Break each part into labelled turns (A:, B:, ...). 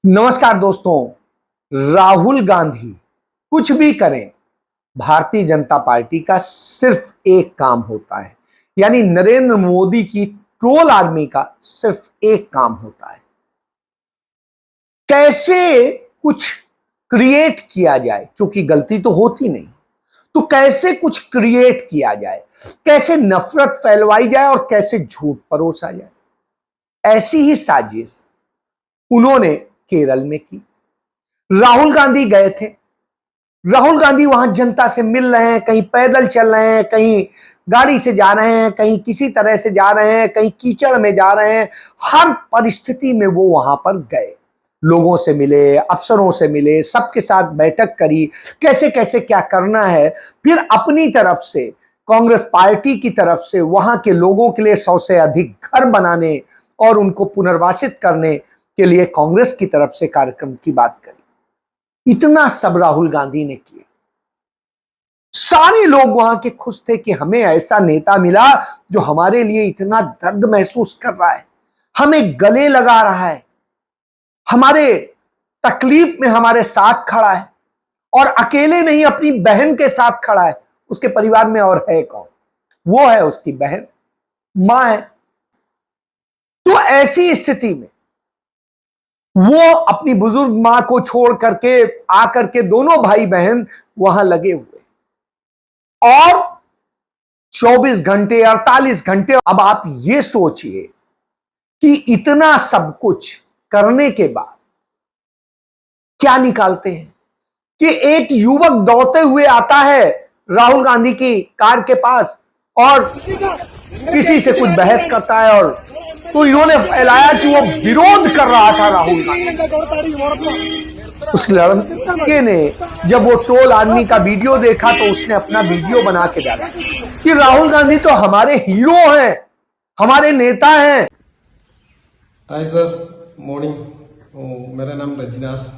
A: नमस्कार दोस्तों। राहुल गांधी कुछ भी करें, भारतीय जनता पार्टी का सिर्फ एक काम होता है, यानी नरेंद्र मोदी की ट्रोल आर्मी का सिर्फ एक काम होता है, कैसे कुछ क्रिएट किया जाए। क्योंकि गलती तो होती नहीं, तो कैसे कुछ क्रिएट किया जाए, कैसे नफरत फैलवाई जाए और कैसे झूठ परोसा जाए। ऐसी ही साजिश उन्होंने केरल में की। राहुल गांधी गए थे। राहुल गांधी वहां जनता से मिल रहे हैं, कहीं पैदल चल रहे हैं, कहीं गाड़ी से जा रहे हैं, कहीं किसी तरह से जा रहे हैं, कहीं कीचड़ में जा रहे हैं। हर परिस्थिति में वो वहां पर गए, लोगों से मिले, अफसरों से मिले, सबके साथ बैठक करी, कैसे कैसे क्या करना है। फिर अपनी तरफ से, कांग्रेस पार्टी की तरफ से वहां के लोगों के लिए 100 से अधिक घर बनाने और उनको पुनर्वासित करने के लिए कांग्रेस की तरफ से कार्यक्रम की बात करी। इतना सब राहुल गांधी ने किया। सारे लोग वहां के खुश थे कि हमें ऐसा नेता मिला जो हमारे लिए इतना दर्द महसूस कर रहा है, हमें गले लगा रहा है, हमारे तकलीफ में हमारे साथ खड़ा है, और अकेले नहीं, अपनी बहन के साथ खड़ा है। उसके परिवार में और है कौन? वो है उसकी बहन, मां है। तो ऐसी स्थिति में वो अपनी बुजुर्ग मां को छोड़ करके आकर के दोनों भाई बहन वहां लगे हुए, और 24 घंटे 48 घंटे। अब आप ये सोचिए कि इतना सब कुछ करने के बाद क्या निकालते हैं कि एक युवक दौड़ते हुए आता है राहुल गांधी की कार के पास और किसी से कुछ बहस करता है, और तो इन्होंने फैलाया कि वो विरोध कर रहा था राहुल गांधी। उस लड़के ने जब वो ट्रोल आदमी का वीडियो देखा तो उसने अपना वीडियो बना के डाला कि राहुल गांधी तो हमारे हीरो हैं, हमारे नेता हैं।
B: Hi sir, morning. मेरा नाम रजनास।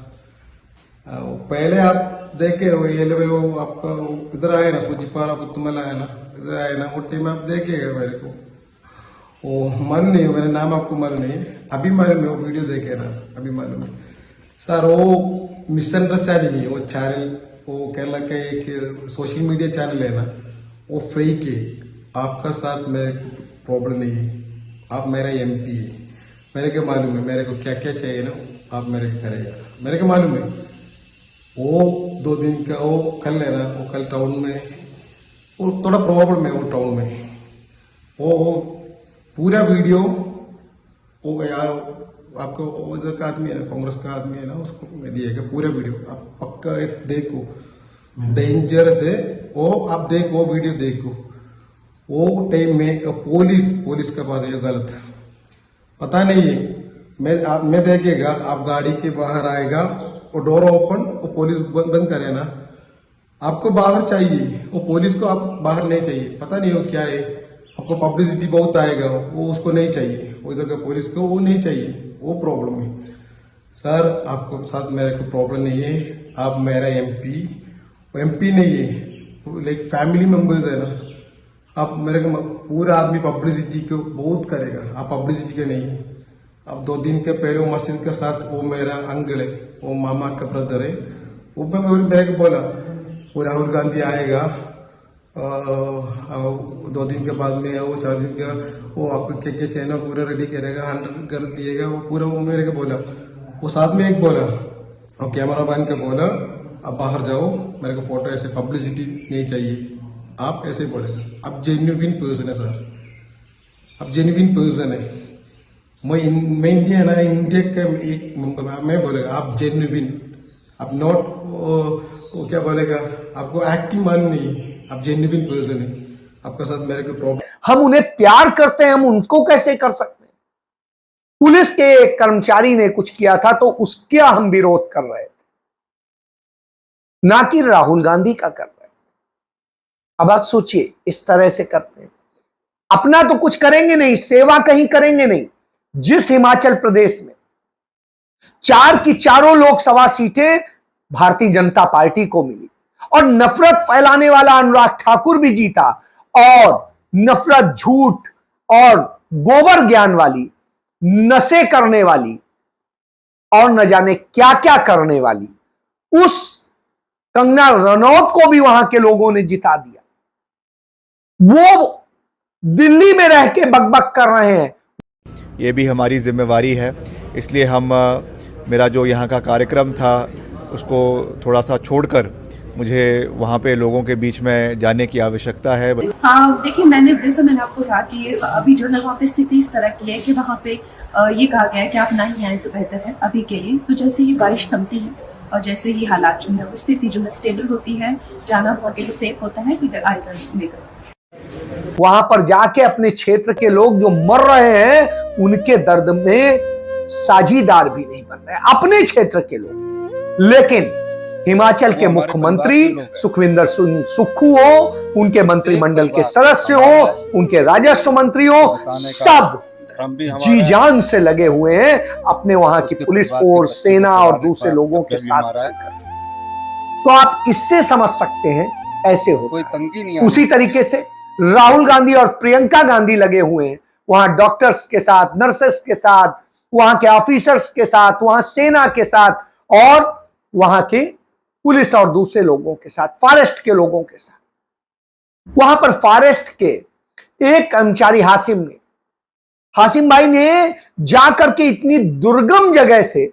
B: पहले आप देखे हो ये वो आपका इधर आए ना, सूजीपारा पुतमला है ना, इधर आए ना, वो टाइम आप देखेगा मेरे को। वो मालूम नहीं है, मेरा नाम आपको मालूम नहीं है, अभी मालूम है, वो वीडियो देखे ना, अभी मालूम है सर। वो मिसअंडरस्टैंडिंग है, वो चैनल, वो केरला का एक सोशल मीडिया चैनल है ना, वो फेक है। आपका साथ में प्रॉब्लम नहीं है, आप मेरा एमपी है, मेरे को मालूम है, मेरे को क्या क्या चाहिए ना आप मेरे को करेगा, मेरे को मालूम है। वो 2 दिन का वो कल है ना, वो कल टाउन में वो थोड़ा प्रॉब्लम है, वो टाउन में वो पूरा वीडियो वो आपको उधर का आदमी है, कांग्रेस का आदमी है ना, उसको मैं दिएगा पूरा वीडियो, आप पक्का देखो, डेंजर से वो आप देखो, वो वीडियो देखो। वो टाइम में पुलिस के पास ये गलत पता नहीं है, मैं देखेगा, आप गाड़ी के बाहर आएगा, वो डोर ओपन, वो पुलिस बंद करे ना, आपको बाहर चाहिए, वो पुलिस को आप बाहर नहीं चाहिए, पता नहीं वो क्या है, आपको पब्लिसिटी बहुत आएगा, वो उसको नहीं चाहिए, वो इधर का पुलिस को वो नहीं चाहिए, वो प्रॉब्लम है सर। आपको साथ मेरे को प्रॉब्लम नहीं है, आप मेरा एमपी नहीं है, लाइक फैमिली मेंबर्स है ना, आप मेरे को पूरा आदमी पब्लिसिटी को बहुत करेगा, आप पब्लिसिटी के नहीं है। अब 2 दिन के पहले वो मस्जिद के साथ वो मेरा अंकल है, वो मामा का ब्रदर है, वो मेरे को बोला वो राहुल गांधी आएगा 2 दिन के बाद में, वो 4 दिन का वो आपको क्या क्या चाहिए पूरा रेडी करेगा, 100 कर दिएगा, वो पूरा वो मेरे को बोला। वो साथ में एक बोला, और कैमरा मैन का बोला, अब बाहर जाओ, मेरे को फोटो ऐसे पब्लिसिटी नहीं चाहिए, आप ऐसे बोलेगा। अब जेन्युइन पर्सन है सर, अब जेन्युइन पर्सन है, मैं इंडिया है ना, इंडिया का एक मैं बोलेगा आप जेन्युइन, आप नॉट वो क्या बोलेगा, आपको एक्टिंग मान नहीं, आप जेन्युइन पर्सन है, आपका साथ मेरे को प्रॉब्लम।
A: हम उन्हें प्यार करते हैं, हम उनको कैसे कर सकते हैं? पुलिस के कर्मचारी ने कुछ किया था तो उसका हम विरोध कर रहे थे, ना कि राहुल गांधी का कर रहे थे। अब आप सोचिए, इस तरह से करते हैं, अपना तो कुछ करेंगे नहीं, सेवा कहीं करेंगे नहीं। जिस हिमाचल प्रदेश में 4 की चारों लोकसभा सीटें भारतीय जनता पार्टी को मिली और नफरत फैलाने वाला अनुराग ठाकुर भी जीता, और नफरत, झूठ और गोबर ज्ञान वाली, नशे करने वाली और न जाने क्या क्या करने वाली उस कंगना रनौत को भी वहां के लोगों ने जिता दिया। वो दिल्ली में रह के बकबक कर रहे हैं।
C: ये भी हमारी जिम्मेवारी है, इसलिए हम मेरा जो यहाँ का कार्यक्रम था उसको थोड़ा सा छोड़कर मुझे वहाँ पे लोगों के बीच में जाने की आवश्यकता है।
D: हाँ देखिए, मैंने आपको कहा कि अभी जो है वहाँ पे स्थिति इस तरह की है कि वहाँ पे ये कहा गया है कि आप ना ही आए तो बेहतर है अभी के लिए। तो जैसे ही बारिश थमती है और जैसे ही हालात जो है स्थिति जो है स्टेबल होती है, जाना वहाँ के लिए सेफ होता है, तो आएगा लेकर
A: वहां पर जाके अपने क्षेत्र के लोग जो मर रहे हैं उनके दर्द में साझीदार भी नहीं बन रहे, अपने क्षेत्र के लोग। लेकिन हिमाचल के मुख्यमंत्री सुखविंदर सिंह सुक्खू हो, उनके मंत्रिमंडल के सदस्य हो, उनके राजस्व मंत्री हो, सब जी जान से लगे हुए हैं अपने वहां की पुलिस फोर्स, सेना और दूसरे लोगों के साथ। तो आप इससे समझ सकते हैं ऐसे हो।
E: कोई तंगी नहीं।
A: उसी तरीके से राहुल गांधी और प्रियंका गांधी लगे हुए हैं वहां डॉक्टर्स के साथ, नर्सेस के साथ, वहां के ऑफिसर्स के साथ, वहां सेना के साथ और वहां के पुलिस और दूसरे लोगों के साथ, फॉरेस्ट के लोगों के साथ। वहां पर फॉरेस्ट के एक कर्मचारी हासिम भाई ने जाकर के इतनी दुर्गम जगह से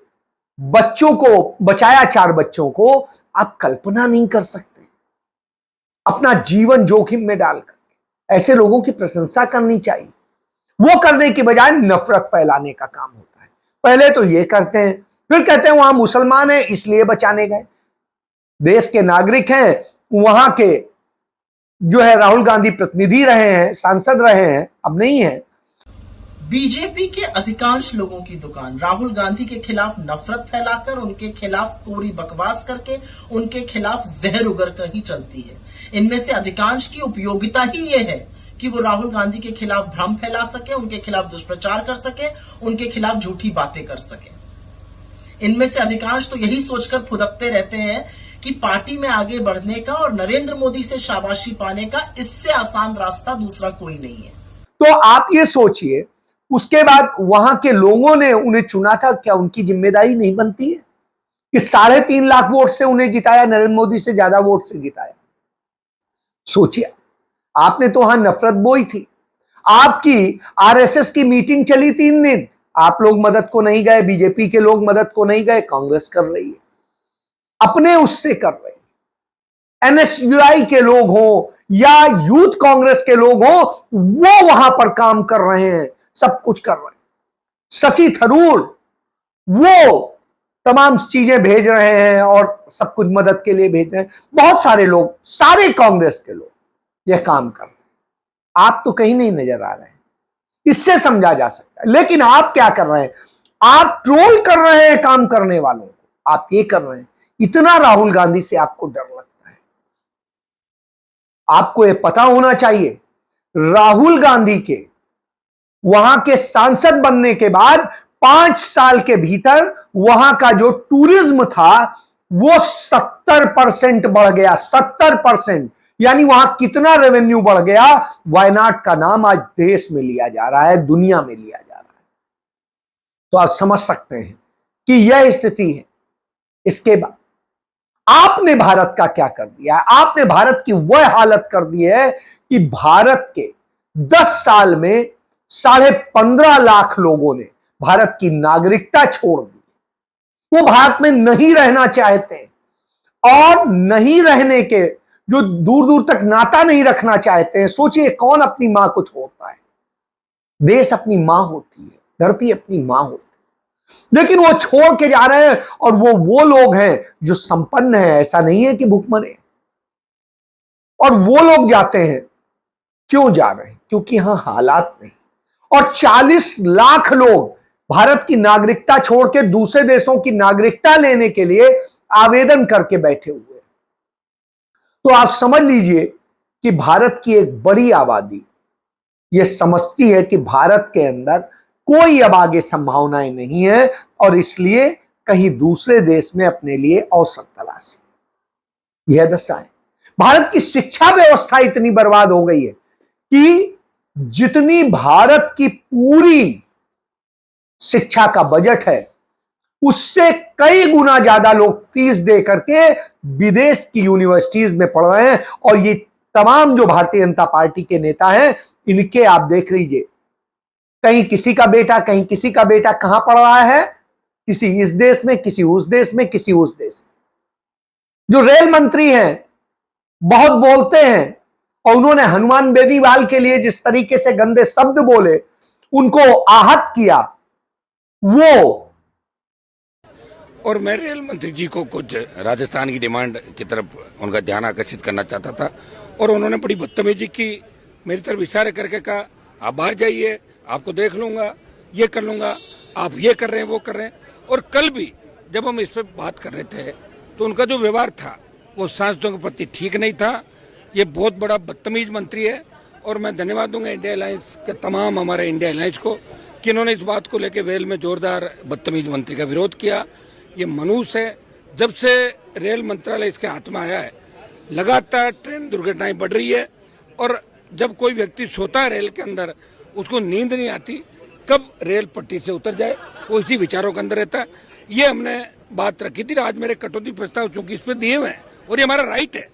A: बच्चों को बचाया, 4 बच्चों को। आप कल्पना नहीं कर सकते, अपना जीवन जोखिम में डालकर। ऐसे लोगों की प्रशंसा करनी चाहिए। वो करने की बजाय नफरत फैलाने का काम होता है। पहले तो ये करते हैं, फिर कहते हैं वहां मुसलमान है इसलिए बचाने गए। देश के नागरिक हैं, वहां के जो है राहुल गांधी प्रतिनिधि रहे हैं, सांसद रहे हैं, अब नहीं है।
F: बीजेपी के अधिकांश लोगों की दुकान राहुल गांधी के खिलाफ नफरत फैलाकर, उनके खिलाफ कोरी बकवास करके, उनके खिलाफ जहर उगर कर ही चलती है। इनमें से अधिकांश की उपयोगिता ही ये है कि वो राहुल गांधी के खिलाफ भ्रम फैला सके, उनके खिलाफ दुष्प्रचार कर सके, उनके खिलाफ झूठी बातें कर सके। इनमें से अधिकांश तो यही सोचकर फुदकते रहते हैं कि पार्टी में आगे बढ़ने का और नरेंद्र मोदी से शाबाशी पाने का इससे आसान रास्ता दूसरा कोई नहीं है।
A: तो आप ये सोचिए, उसके बाद वहां के लोगों ने उन्हें चुना था, क्या उनकी जिम्मेदारी नहीं बनती है कि 3.5 लाख वोट से उन्हें जिताया, नरेंद्र मोदी से ज्यादा वोट से जिताया। सोचिए, आपने तो वहां नफरत बोई थी। आपकी आरएसएस की मीटिंग चली 3 दिन, आप लोग मदद को नहीं गए, बीजेपी के लोग मदद को नहीं गए, कांग्रेस कर रही है, अपने उससे कर रही है। एनएसयूआई के लोग हों या यूथ कांग्रेस के लोग हों, वो वहां पर काम कर रहे हैं, सब कुछ कर रहे हैं। शशि थरूर वो तमाम चीजें भेज रहे हैं और सब कुछ मदद के लिए भेज रहे हैं। बहुत सारे लोग, सारे कांग्रेस के लोग यह काम कर रहे हैं। आप तो कहीं नहीं नजर आ रहे हैं, इससे समझा जा सकता है। लेकिन आप क्या कर रहे हैं? आप ट्रोल कर रहे हैं काम करने वालों को, आप ये कर रहे हैं। इतना राहुल गांधी से आपको डर लगता है। आपको यह पता होना चाहिए, राहुल गांधी के वहां के सांसद बनने के बाद 5 साल के भीतर वहां का जो टूरिज्म था वो 70% बढ़ गया। 70%, यानी वहां कितना रेवेन्यू बढ़ गया। वायनाड का नाम आज देश में लिया जा रहा है, दुनिया में लिया जा रहा है। तो आप समझ सकते हैं कि यह स्थिति है। इसके बाद आपने भारत का क्या कर दिया है? आपने भारत की वह हालत कर दी है कि भारत के 10 साल में 15.5 लाख लोगों ने भारत की नागरिकता छोड़ दी। वो भारत में नहीं रहना चाहते और नहीं रहने के जो दूर दूर तक नाता नहीं रखना चाहते हैं। सोचिए, कौन अपनी मां को छोड़ता है? देश अपनी मां होती है, धरती अपनी मां होती है, लेकिन वो छोड़ के जा रहे हैं। और वो लोग हैं जो संपन्न हैं, ऐसा नहीं है कि भूखमरे। और वो लोग जाते हैं, क्यों जा रहे हैं? क्योंकि यहां हालात नहीं। और 40 लाख लोग भारत की नागरिकता छोड़ के दूसरे देशों की नागरिकता लेने के लिए आवेदन करके बैठे हुए हैं। तो आप समझ लीजिए कि भारत की एक बड़ी आबादी यह समझती है कि भारत के अंदर कोई अब आगे संभावनाएं नहीं है और इसलिए कहीं दूसरे देश में अपने लिए अवसर तलाशे। यह दशा है। भारत की शिक्षा व्यवस्था इतनी बर्बाद हो गई है कि जितनी भारत की पूरी शिक्षा का बजट है उससे कई गुना ज्यादा लोग फीस दे करके विदेश की यूनिवर्सिटीज में पढ़ रहे हैं। और ये तमाम जो भारतीय जनता पार्टी के नेता हैं, इनके आप देख लीजिए, कहीं किसी का बेटा, कहीं किसी का बेटा कहां पढ़ रहा है, किसी इस देश में, किसी उस देश में, किसी उस देश में। जो रेल मंत्री हैं, बहुत बोलते हैं, और उन्होंने हनुमान बेनीवाल के लिए जिस तरीके से गंदे शब्द बोले, उनको आहत किया, वो।
E: और मैं रेल मंत्री जी को कुछ राजस्थान की डिमांड की तरफ उनका ध्यान आकर्षित करना चाहता था, और उन्होंने बड़ी बदतमीजी की, मेरी तरफ इशारे करके कहा आप बाहर जाइए, आपको देख लूंगा, ये कर लूंगा, आप ये कर रहे हैं, वो कर रहे हैं। और कल भी जब हम इस पर बात कर रहे थे तो उनका जो व्यवहार था वो सांसदों के प्रति ठीक नहीं था। ये बहुत बड़ा बदतमीज मंत्री है, और मैं धन्यवाद दूंगा इंडिया अलायंस के तमाम हमारे इंडिया अलायंस को कि इन्होंने इस बात को लेकर रेल में जोरदार बदतमीज मंत्री का विरोध किया। ये मनुष्य है, जब से रेल मंत्रालय इसके हाथ में आया है लगातार ट्रेन दुर्घटनाएं बढ़ रही है, और जब कोई व्यक्ति सोता है रेल के अंदर, उसको नींद नहीं आती कब रेल पट्टी से उतर जाए, वो इसी विचारों के अंदर रहता है। ये हमने बात रखी थी, आज मेरे कटौती प्रस्ताव चूंकि इस पर दिए हुए हैं और ये हमारा राइट है।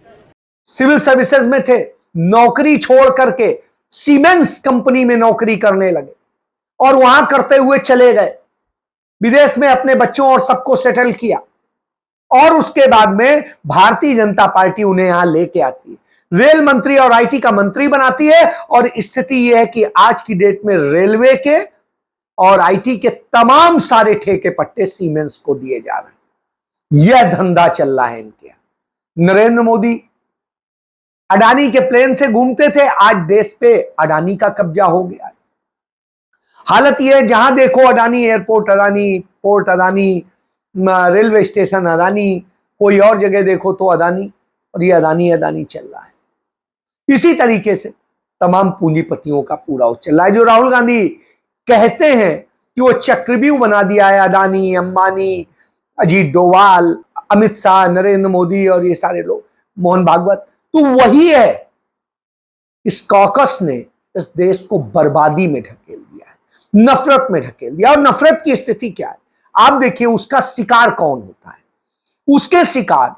A: सिविल सर्विसेज में थे, नौकरी छोड़ करके सीमेंस कंपनी में नौकरी करने लगे, और वहां करते हुए चले गए, विदेश में अपने बच्चों और सबको सेटल किया, और उसके बाद में भारतीय जनता पार्टी उन्हें यहां लेके आती है, रेल मंत्री और आईटी का मंत्री बनाती है। और स्थिति यह है कि आज की डेट में रेलवे के और आईटी के तमाम सारे ठेके पट्टे सीमेंस को दिए जा रहे हैं। यह धंधा चल रहा है इनके यहां। नरेंद्र मोदी अडानी के प्लेन से घूमते थे, आज देश पे अडानी का कब्जा हो गया है। हालत यह है, जहां देखो Adani airport, Adani port, Adani railway station, Adani, कोई और जगह देखो तो अडानी, और ये अडानी अडानी चल रहा है। इसी तरीके से तमाम पूंजीपतियों का पूरा चल रहा है। जो राहुल गांधी कहते हैं कि वो चक्रव्यूह बना दिया है, अडानी, अंबानी, अजीत डोवाल, अमित शाह, नरेंद्र मोदी और ये सारे लोग, मोहन भागवत, तो वही है। इस कॉकस ने इस देश को बर्बादी में ढकेल दिया है, नफरत में ढकेल दिया। और नफरत की स्थिति क्या है आप देखिए, उसका शिकार कौन होता है? उसके शिकार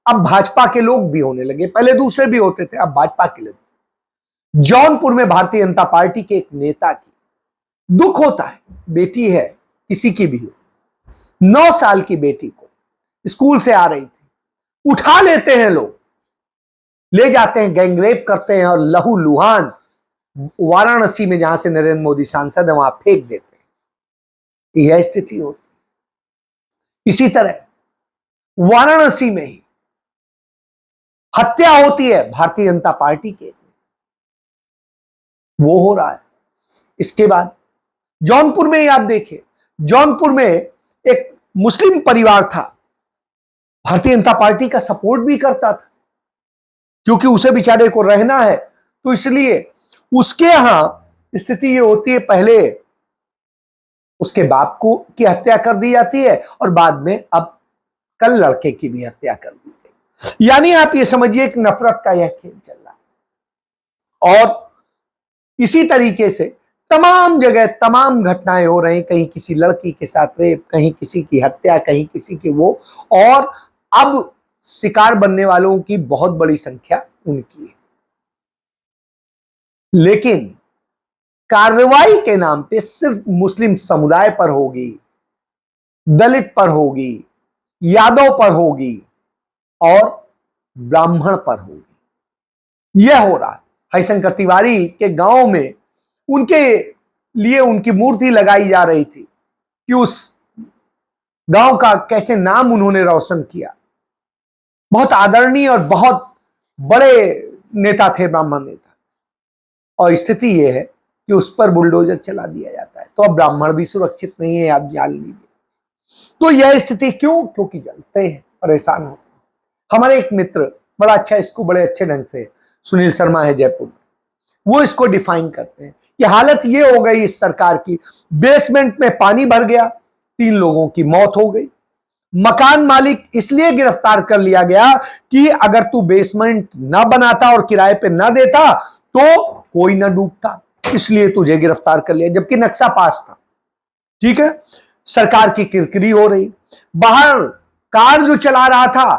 A: अब भाजपा के लोग भी होने लगे, पहले दूसरे भी होते थे, अब भाजपा के लोग। जौनपुर में भारतीय जनता पार्टी के एक नेता की दुख होता है, बेटी है, किसी की भी हो, 9 साल की बेटी को स्कूल से आ रही थी, उठा लेते हैं लोग, ले जाते हैं, गैंगरेप करते हैं, और लहू लुहान वाराणसी में, जहां से नरेंद्र मोदी सांसद है, वहां फेंक देते हैं। यह स्थिति होती। इसी तरह वाराणसी में ही हत्या होती है भारतीय जनता पार्टी के, वो हो रहा है। इसके बाद जौनपुर में ही आप देखिए, जौनपुर में एक मुस्लिम परिवार था, भारतीय जनता पार्टी का सपोर्ट भी करता था, क्योंकि उसे बेचारे को रहना है, तो इसलिए उसके यहां स्थिति ये होती है, पहले उसके बाप को की हत्या कर दी जाती है, और बाद में अब कल लड़के की भी हत्या कर दी गई। यानी आप ये समझिए कि नफरत का यह खेल चल रहा है। और इसी तरीके से तमाम जगह तमाम घटनाएं हो रही, कहीं किसी लड़की के साथ रेप, कहीं किसी की हत्या, कहीं किसी की वो, और अब शिकार बनने वालों की बहुत बड़ी संख्या उनकी है। लेकिन कार्रवाई के नाम पे सिर्फ मुस्लिम समुदाय पर होगी, दलित पर होगी, यादव पर होगी और ब्राह्मण पर होगी। यह हो रहा है। हरिशंकर तिवारी के गांव में उनके लिए उनकी मूर्ति लगाई जा रही थी कि उस गांव का कैसे नाम उन्होंने रोशन किया। बहुत आदरणीय और बहुत बड़े नेता थे, ब्राह्मण नेता, और स्थिति यह है कि उस पर बुलडोजर चला दिया जाता है। तो अब ब्राह्मण भी सुरक्षित नहीं है, आप जान लीजिए। तो यह स्थिति क्यों? क्योंकि जलते हैं, परेशान होते हैं। हमारे एक मित्र बड़ा अच्छा, इसको बड़े अच्छे ढंग से, सुनील शर्मा है जयपुर में, वो इसको डिफाइन करते हैं कि हालत ये हो गई इस सरकार की, बेसमेंट में पानी भर गया, 3 लोगों की मौत हो गई। मकान मालिक इसलिए गिरफ्तार कर लिया गया कि अगर तू बेसमेंट ना बनाता और किराए पे ना देता तो कोई ना डूबता, इसलिए तुझे गिरफ्तार कर लिया, जबकि नक्शा पास था। ठीक है, सरकार की किरकिरी हो रही, बाहर कार जो चला रहा था,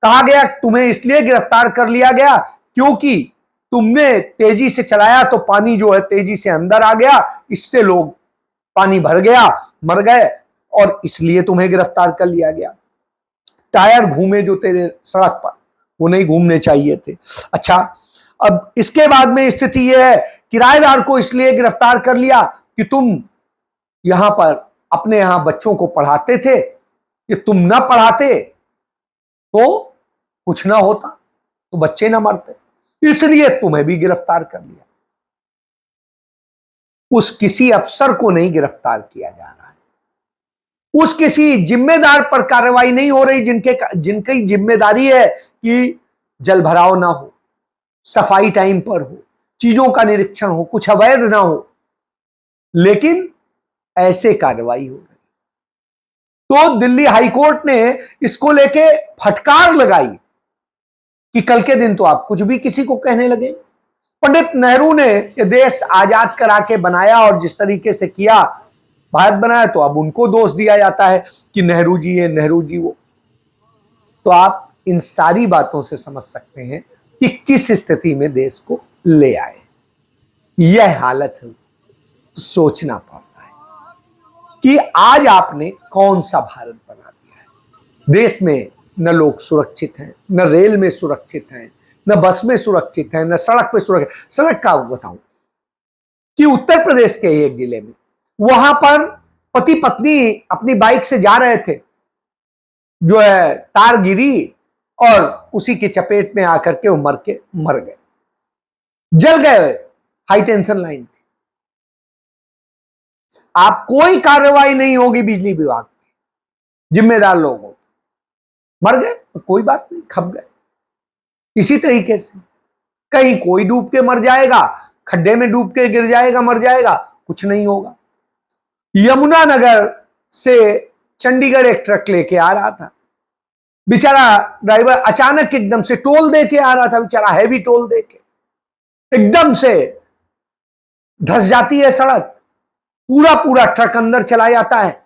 A: कहा गया तुम्हें इसलिए गिरफ्तार कर लिया गया क्योंकि तुमने तेजी से चलाया तो पानी जो है तेजी से अंदर आ गया, इससे लोग पानी भर गया, मर गए और इसलिए तुम्हें गिरफ्तार कर लिया गया। टायर घूमे जो तेरे सड़क पर, वो नहीं घूमने चाहिए थे। अच्छा, अब इसके बाद में स्थिति यह है, किराएदार को इसलिए गिरफ्तार कर लिया कि तुम यहां पर अपने यहां बच्चों को पढ़ाते थे, कि तुम ना पढ़ाते तो कुछ ना होता, तो बच्चे ना मरते, इसलिए तुम्हें भी गिरफ्तार कर लिया। उस किसी अफसर को नहीं गिरफ्तार किया जा रहा है, उस किसी जिम्मेदार पर कार्रवाई नहीं हो रही जिनकी जिम्मेदारी है कि जल भराव ना हो, सफाई टाइम पर हो, चीजों का निरीक्षण हो, कुछ अवैध ना हो, लेकिन ऐसे कार्रवाई हो रही। तो दिल्ली हाईकोर्ट ने इसको लेके फटकार लगाई कि कल के दिन तो आप कुछ भी किसी को कहने लगे। पंडित नेहरू ने ये देश आजाद करा के बनाया और जिस तरीके से किया, भारत बनाया, तो अब उनको दोष दिया जाता है कि नेहरू जी ये, नेहरू जी वो। तो आप इन सारी बातों से समझ सकते हैं कि किस स्थिति में देश को ले आए। यह हालत है, तो सोचना पड़ता है कि आज आपने कौन सा भारत बना दिया है। देश में न लोग सुरक्षित हैं, न रेल में सुरक्षित हैं, न बस में सुरक्षित हैं, न सड़क पे सुरक्षित। सड़क का बताऊं कि उत्तर प्रदेश के एक जिले में, वहां पर पति पत्नी अपनी बाइक से जा रहे थे, जो है तार गिरी और उसी की चपेट में आकर के वो मर गए, जल गए। हाई टेंशन लाइन थी। आप कोई कार्रवाई नहीं होगी बिजली विभाग पे, जिम्मेदार लोगों, मर गए तो कोई बात नहीं, खप गए। इसी तरीके से कहीं कोई डूब के मर जाएगा, खड्डे में डूब के गिर जाएगा, मर जाएगा, कुछ नहीं होगा। यमुनानगर से चंडीगढ़ एक ट्रक लेके आ रहा था, बेचारा ड्राइवर अचानक एकदम से टोल दे के आ रहा था, बेचारा हैवी टोल दे के एकदम से धंस जाती है सड़क, पूरा ट्रक अंदर चला जाता है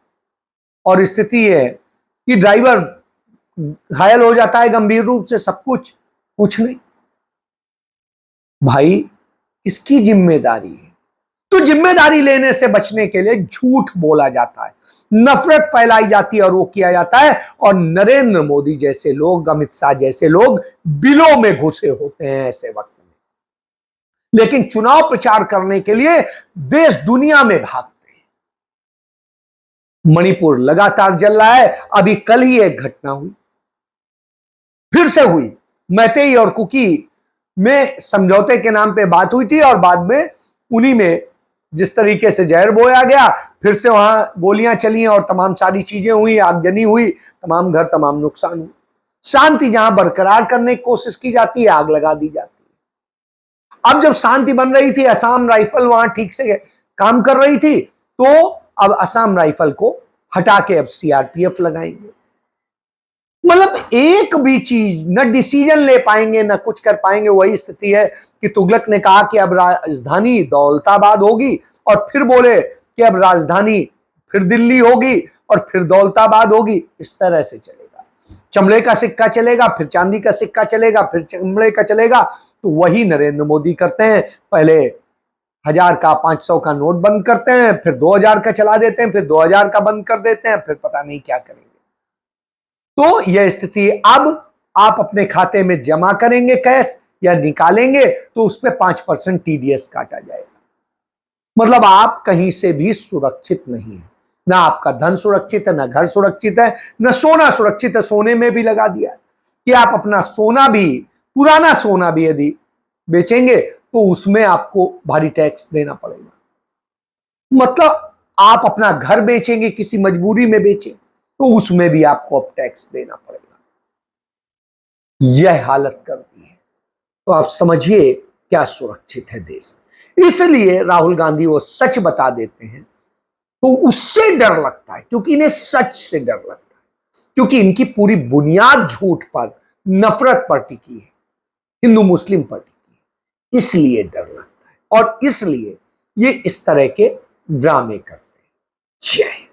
A: और स्थिति है कि ड्राइवर घायल हो जाता है गंभीर रूप से, सब कुछ नहीं। भाई, इसकी जिम्मेदारी है। तो जिम्मेदारी लेने से बचने के लिए झूठ बोला जाता है, नफरत फैलाई जाती है और वो किया जाता है। और नरेंद्र मोदी जैसे लोग, अमित शाह जैसे लोग बिलों में घुसे होते हैं ऐसे वक्त में, लेकिन चुनाव प्रचार करने के लिए देश दुनिया में भागते हैं। मणिपुर लगातार जल रहा है। अभी कल ही एक घटना हुई, फिर से हुई, मैतेई और कुकी में समझौते के नाम पे बात हुई थी और बाद में उन्हीं में जिस तरीके से जहर बोया गया, फिर से वहां गोलियां चली और तमाम सारी चीजें हुई, आगजनी हुई, तमाम घर, तमाम नुकसान हुआ। शांति जहां बरकरार करने की कोशिश की जाती है, आग लगा दी जाती है। अब जब शांति बन रही थी, असम राइफल वहां ठीक से काम कर रही थी, तो अब असम राइफल को हटा के अब सीआरपीएफ लगाएंगे। मतलब एक भी चीज न डिसीजन ले पाएंगे, न कुछ कर पाएंगे। वही स्थिति है कि तुगलक ने कहा कि अब राजधानी दौलताबाद होगी और फिर बोले कि अब राजधानी फिर दिल्ली होगी और फिर दौलताबाद होगी। इस तरह से चलेगा, चमड़े का सिक्का चलेगा, फिर चांदी का सिक्का चलेगा, फिर चमड़े का चलेगा। तो वही नरेंद्र मोदी करते हैं। पहले 1000 का 500 का नोट बंद करते हैं, फिर 2000 का चला देते हैं, फिर 2000 का बंद कर देते हैं, फिर पता नहीं क्या करेंगे। तो यह स्थिति, अब आप अपने खाते में जमा करेंगे कैश या निकालेंगे तो उस पर 5% टीडीएस काटा जाएगा। मतलब आप कहीं से भी सुरक्षित नहीं है, ना आपका धन सुरक्षित है, ना घर सुरक्षित है, ना सोना सुरक्षित है। सोने में भी लगा दिया कि आप अपना सोना भी, पुराना सोना भी यदि बेचेंगे तो उसमें आपको भारी टैक्स देना पड़ेगा। मतलब आप अपना घर बेचेंगे, किसी मजबूरी में बेचें, तो उसमें भी आपको अब टैक्स देना पड़ेगा। यह हालत कर दी है। तो आप समझिए क्या सुरक्षित है देश में। इसलिए राहुल गांधी वो सच बता देते हैं तो उससे डर लगता है, क्योंकि इन्हें सच से डर लगता है, क्योंकि इनकी पूरी बुनियाद झूठ पर, नफरत पर टिकी है, हिंदू मुस्लिम पर टिकी है। इसलिए डर लगता है और इसलिए ये इस तरह के ड्रामे करते हैं। जय